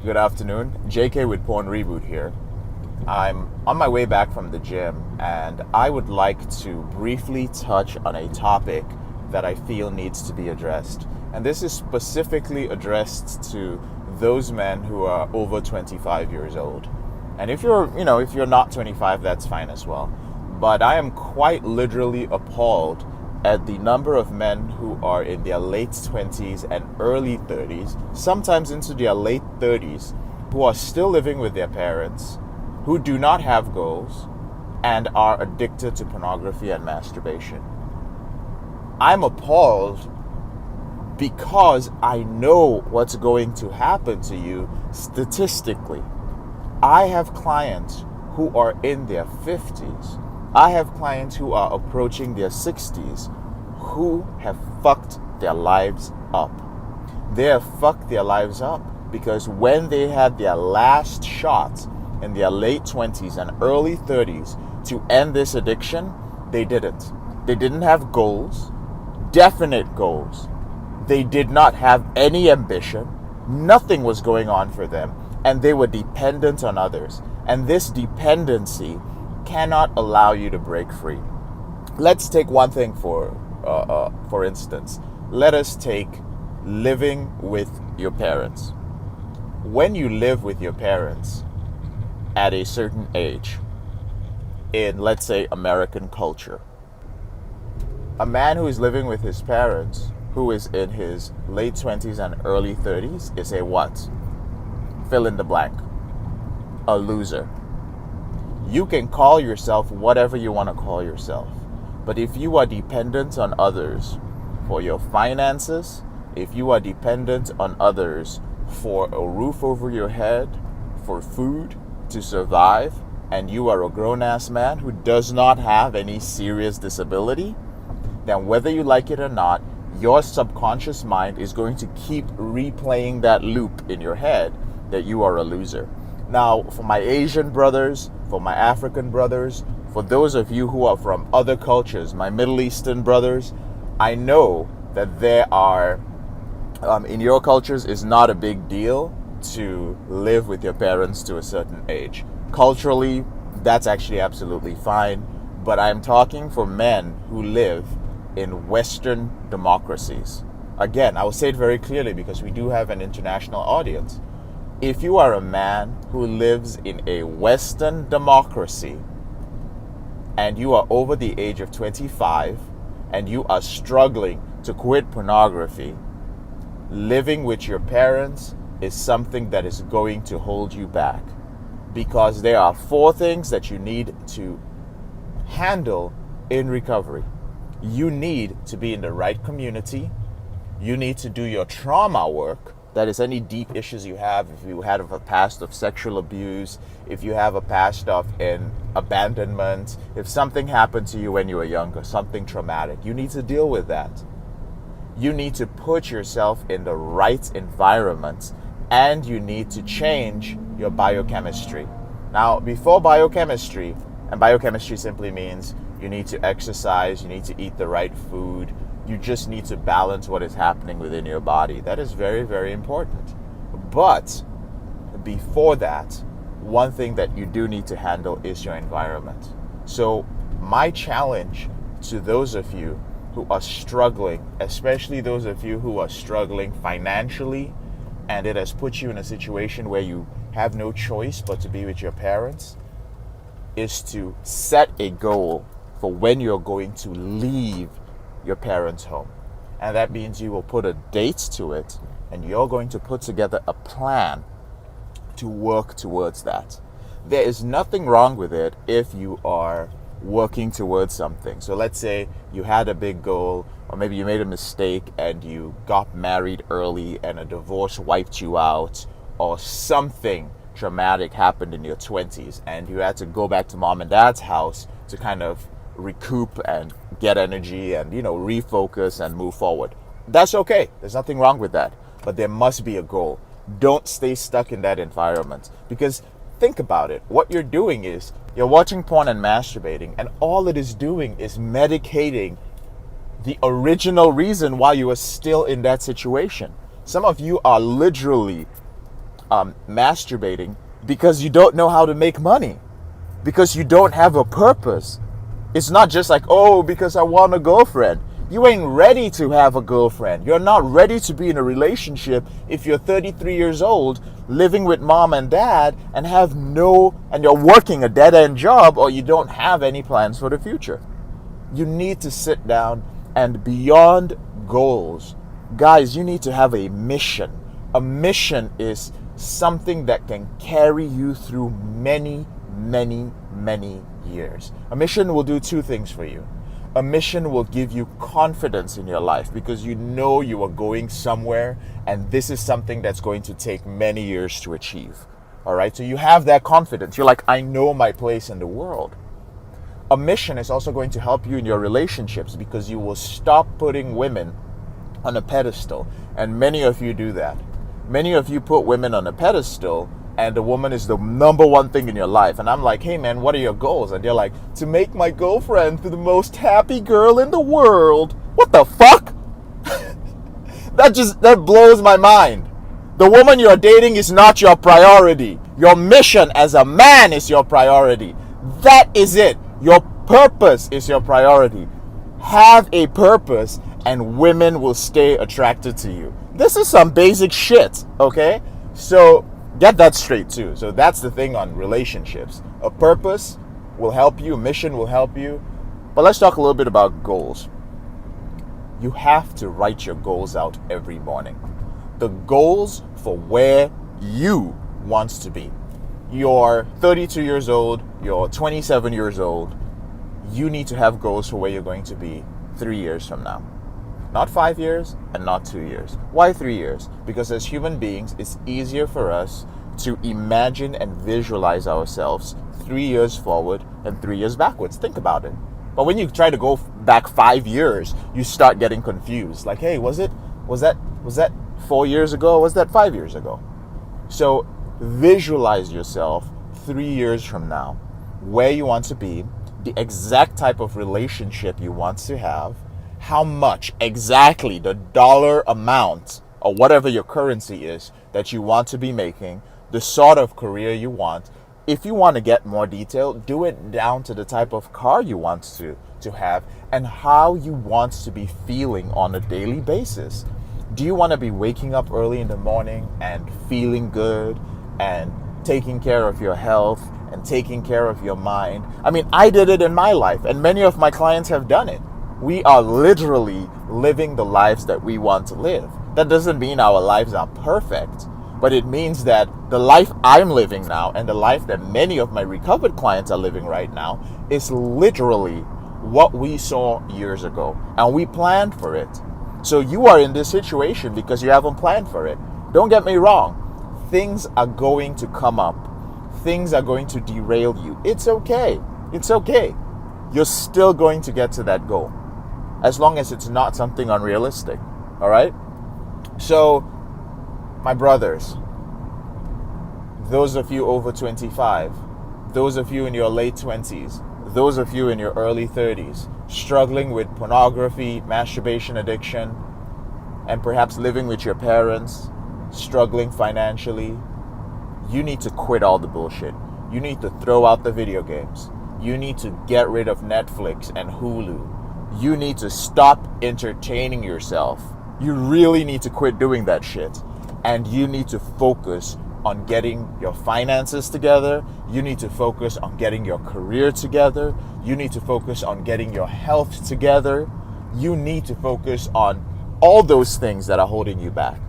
Good afternoon. JK with PornReboot here. I'm on my way back from the gym and I would like to briefly touch on a topic that I feel needs to be addressed. And this is specifically addressed to those men who are over 25 years old. And if you're not 25, that's fine as well. But I am quite literally appalled at the number of men who are in their late 20s and early 30s, sometimes into their late 30s, who are still living with their parents, who do not have goals, and are addicted to pornography and masturbation. I'm appalled because I know what's going to happen to you statistically. I have clients who are in their 50s. I have clients who are approaching their 60s who have fucked their lives up. They have fucked their lives up because when they had their last shot in their late 20s and early 30s to end this addiction, they didn't. They didn't have goals, definite goals. They did not have any ambition. Nothing was going on for them, and they were dependent on others. And this dependency cannot allow you to break free. Let's take one thing for instance. Let us take living with your parents. When you live with your parents at a certain age, in, let's say, American culture, a man who is living with his parents, who is in his late 20s and early 30s, is a what? Fill in the blank. A loser. You can call yourself whatever you want to call yourself. But if you are dependent on others for your finances, if you are dependent on others for a roof over your head, for food to survive, and you are a grown-ass man who does not have any serious disability, then whether you like it or not, your subconscious mind is going to keep replaying that loop in your head that you are a loser. Now, for my Asian brothers, for my African brothers, for those of you who are from other cultures, my Middle Eastern brothers, I know that there are, in your cultures, it's not a big deal to live with your parents to a certain age. Culturally, that's actually absolutely fine. But I'm talking for men who live in Western democracies. Again, I will say it very clearly because we do have an international audience. If you are a man who lives in a Western democracy and you are over the age of 25 and you are struggling to quit pornography, living with your parents is something that is going to hold you back, because there are 4 things that you need to handle in recovery. You need to be in the right community. You need to do your trauma work. That is, any deep issues you have. If you had a past of sexual abuse, if you have a past of abandonment, if something happened to you when you were younger, something traumatic, you need to deal with that. You need to put yourself in the right environment, and you need to change your biochemistry. Now, before biochemistry, and biochemistry simply means you need to exercise, you need to eat the right food, you just need to balance what is happening within your body. That is very, very important. But before that, one thing that you do need to handle is your environment. So my challenge to those of you who are struggling, especially those of you who are struggling financially, and it has put you in a situation where you have no choice but to be with your parents, is to set a goal for when you're going to leave your parents' home. And that means you will put a date to it, and you're going to put together a plan to work towards that. There is nothing wrong with it if you are working towards something. So let's say you had a big goal, or maybe you made a mistake and you got married early and a divorce wiped you out, or something traumatic happened in your 20s and you had to go back to mom and dad's house to kind of recoup and get energy and, refocus and move forward. That's okay. There's nothing wrong with that. But there must be a goal. Don't stay stuck in that environment, because think about it. What you're doing is you're watching porn and masturbating, and all it is doing is medicating the original reason why you are still in that situation. Some of you are literally masturbating because you don't know how to make money, because you don't have a purpose. It's not just like, oh, because I want a girlfriend. You ain't ready to have a girlfriend. You're not ready to be in a relationship if you're 33 years old, living with mom and dad, and you're working a dead-end job, or you don't have any plans for the future. You need to sit down, and beyond goals, guys, you need to have a mission. A mission is something that can carry you through many, many, many years. A mission will do two things for you. A mission will give you confidence in your life because you know you are going somewhere, and this is something that's going to take many years to achieve. All right, so you have that confidence. You're like, I know my place in the world. A mission is also going to help you in your relationships because you will stop putting women on a pedestal, and many of you do that. Many of you put women on a pedestal, and the woman is the number one thing in your life. And I'm like, hey man, what are your goals? And they're like, to make my girlfriend the most happy girl in the world. What the fuck? That blows my mind. The woman you're dating is not your priority. Your mission as a man is your priority. That is it. Your purpose is your priority. Have a purpose, and women will stay attracted to you. This is some basic shit, okay? So get that straight too. So that's the thing on relationships. A purpose will help you, a mission will help you. But let's talk a little bit about goals. You have to write your goals out every morning. The goals for where you want to be. You're 32 years old, you're 27 years old. You need to have goals for where you're going to be 3 years from now. Not 5 years and not 2 years. Why 3 years? Because as human beings, it's easier for us to imagine and visualize ourselves 3 years forward and 3 years backwards. Think about it. But when you try to go back 5 years, you start getting confused. Like, hey, was that 4 years ago or was that 5 years ago? So visualize yourself 3 years from now, where you want to be, the exact type of relationship you want to have, how much exactly the dollar amount or whatever your currency is that you want to be making, the sort of career you want. If you want to get more detail, do it down to the type of car you want to have and how you want to be feeling on a daily basis. Do you want to be waking up early in the morning and feeling good and taking care of your health and taking care of your mind? I mean, I did it in my life, and many of my clients have done it. We are literally living the lives that we want to live. That doesn't mean our lives are perfect, but it means that the life I'm living now and the life that many of my recovered clients are living right now is literally what we saw years ago, and we planned for it. So you are in this situation because you haven't planned for it. Don't get me wrong. Things are going to come up. Things are going to derail you. It's okay. It's okay. You're still going to get to that goal, as long as it's not something unrealistic. All right? So, my brothers, those of you over 25, those of you in your late 20s, those of you in your early 30s, struggling with pornography, masturbation addiction, and perhaps living with your parents, struggling financially, you need to quit all the bullshit. You need to throw out the video games. You need to get rid of Netflix and Hulu. You need to stop entertaining yourself. You really need to quit doing that shit. And you need to focus on getting your finances together. You need to focus on getting your career together. You need to focus on getting your health together. You need to focus on all those things that are holding you back.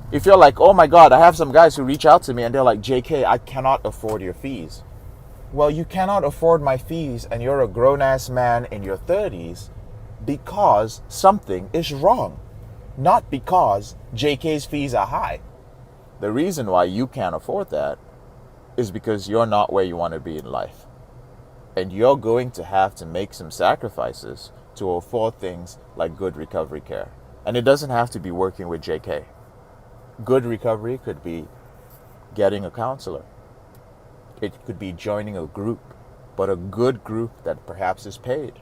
If you're like, oh my God, I have some guys who reach out to me and they're like, JK, I cannot afford your fees. Well, you cannot afford my fees and you're a grown-ass man in your 30s because something is wrong. Not because JK's fees are high. The reason why you can't afford that is because you're not where you want to be in life. And you're going to have to make some sacrifices to afford things like good recovery care. And it doesn't have to be working with JK. Good recovery could be getting a counselor. It could be joining a group, but a good group that perhaps is paid.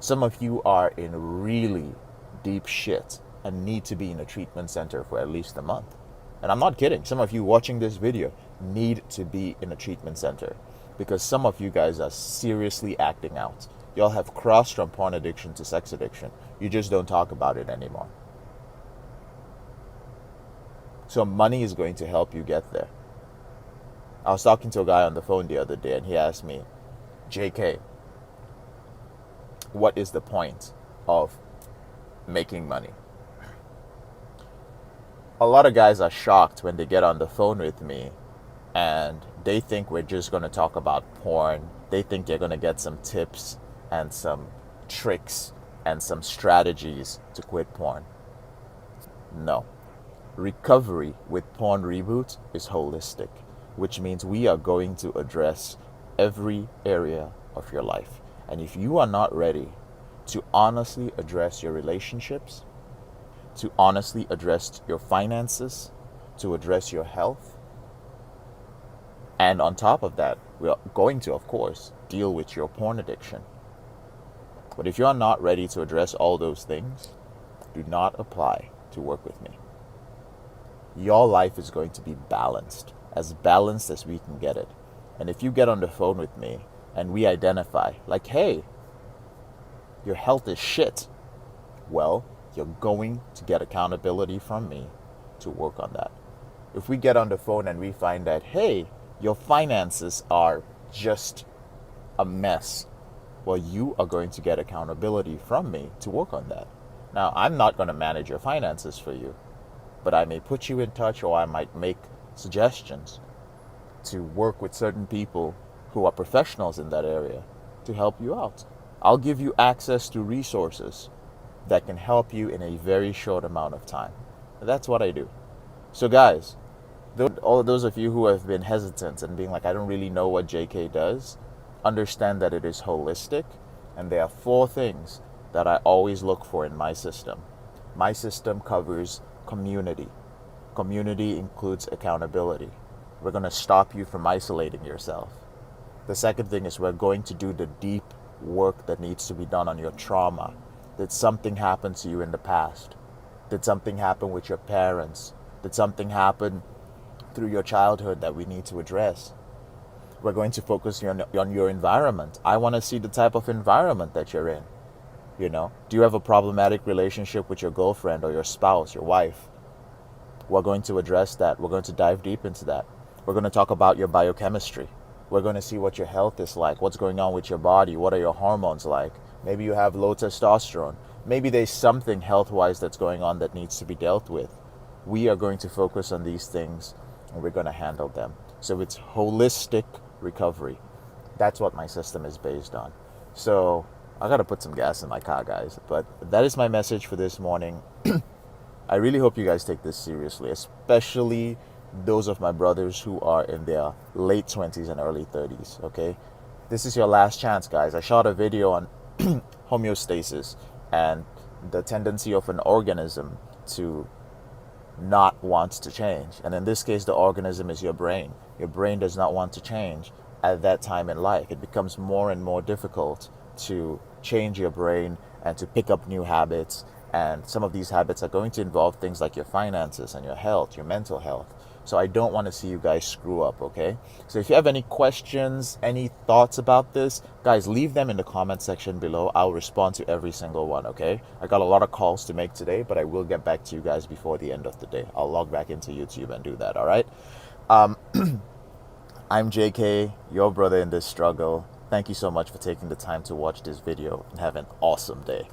Some of you are in really deep shit and need to be in a treatment center for at least a month. And I'm not kidding. Some of you watching this video need to be in a treatment center because some of you guys are seriously acting out. Y'all have crossed from porn addiction to sex addiction. You just don't talk about it anymore. So money is going to help you get there. I was talking to a guy on the phone the other day and he asked me, JK, what is the point of making money? A lot of guys are shocked when they get on the phone with me and they think we're just going to talk about porn. They think they're going to get some tips and some tricks and some strategies to quit porn. No. Recovery with PornReboot is holistic, which means we are going to address every area of your life. And if you are not ready to honestly address your relationships, to honestly address your finances, to address your health, and on top of that, we are going to, of course, deal with your porn addiction. But if you are not ready to address all those things, do not apply to work with me. Your life is going to be balanced as we can get it. And if you get on the phone with me and we identify, like, hey, your health is shit, well, you're going to get accountability from me to work on that. If we get on the phone and we find that, hey, your finances are just a mess, well, you are going to get accountability from me to work on that. Now, I'm not going to manage your finances for you, but I may put you in touch or I might make suggestions to work with certain people who are professionals in that area to help you out. I'll give you access to resources that can help you in a very short amount of time. That's what I do. So guys, all of those of you who have been hesitant and being like, I don't really know what JK does, understand that it is holistic, and there are 4 things that I always look for in my system. My system covers community. Community includes accountability. We're going to stop you from isolating yourself. The second thing is we're going to do the deep work that needs to be done on your trauma. Did something happen to you in the past? Did something happen with your parents? Did something happen through your childhood that we need to address? We're going to focus on your environment. I want to see the type of environment that you're in. You know, do you have a problematic relationship with your girlfriend or your spouse, your wife? We're going to address that. We're going to dive deep into that. We're going to talk about your biochemistry. We're going to see what your health is like, what's going on with your body, what are your hormones like. Maybe you have low testosterone. Maybe there's something health-wise that's going on that needs to be dealt with. We are going to focus on these things and we're going to handle them. So it's holistic recovery. That's what my system is based on. So I got to put some gas in my car, guys. But that is my message for this morning. I really hope you guys take this seriously, especially those of my brothers who are in their late 20s and early 30s, okay? This is your last chance, guys. I shot a video on homeostasis and the tendency of an organism to not want to change. And in this case, the organism is your brain. Your brain does not want to change at that time in life. It becomes more and more difficult to change your brain and to pick up new habits. And some of these habits are going to involve things like your finances and your health, your mental health. So I don't want to see you guys screw up, okay? So if you have any questions, any thoughts about this, guys, leave them in the comment section below. I'll respond to every single one, okay? I got a lot of calls to make today, but I will get back to you guys before the end of the day. I'll log back into YouTube and do that, all right? I'm JK, your brother in this struggle. Thank you so much for taking the time to watch this video and have an awesome day.